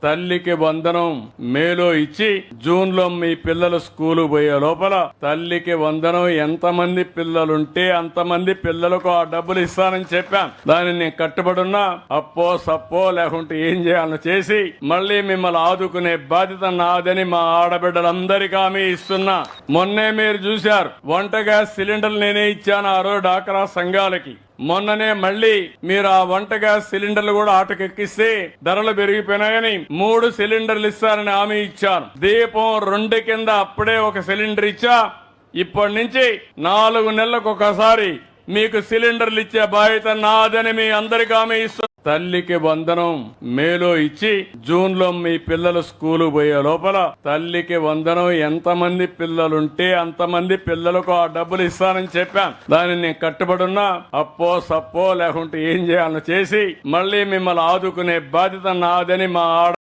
తల్లికి వందనం మేలో ఇచ్చి జూన్ లో మీ పిల్లలు స్కూలు పోయే లోపల తల్లికి వందనం ఎంతమంది పిల్లలుంటే అంతమంది పిల్లలకు ఆ డబ్బులు ఇస్తానని చెప్పాను. దాన్ని నేను కట్టుబడున్నా అప్పో సప్పో లేకుంటే ఏం చేయాలో చేసి మళ్ళీ మిమ్మల్ని ఆదుకునే బాధ్యత నాదని మా ఆడబిడ్డలందరికీ హామీ ఇస్తున్నా. మొన్నే మీరు చూశారు, వంట గ్యాస్ సిలిండర్లు నేనే ఇచ్చాను ఆ రోజు డాక్రా సంఘాలకి. మొన్ననే మళ్ళీ మీరు ఆ వంట గ్యాస్ సిలిండర్లు కూడా ఆటకెక్కిస్తే ధరలు పెరిగిపోయినాయని 3 సిలిండర్లు ఇస్తారని హామీ ఇచ్చాను. దీపం 2 కింద అప్పుడే ఒక సిలిండర్ ఇచ్చా. ఇప్పటి నుంచి 4 నెలలకు ఒకసారి మీకు సిలిండర్లు ఇచ్చే బాధ్యత నాదని మీ అందరికీ హామీ ఇస్తున్నా. తల్లికి వందనం మేలో ఇచ్చి జూన్ లో మీ పిల్లలు స్కూలు పోయే లోపల తల్లికి వందనం ఎంతమంది పిల్లలుంటే అంతమంది పిల్లలకు ఆ డబ్బులు ఇస్తానని చెప్పాను. దాన్ని నేను కట్టుబడున్నా అప్పో సప్పో లేకుంటే ఏం చేయాలో చేసి మళ్ళీ మిమ్మల్ని ఆదుకునే బాధ్యత నాదని మా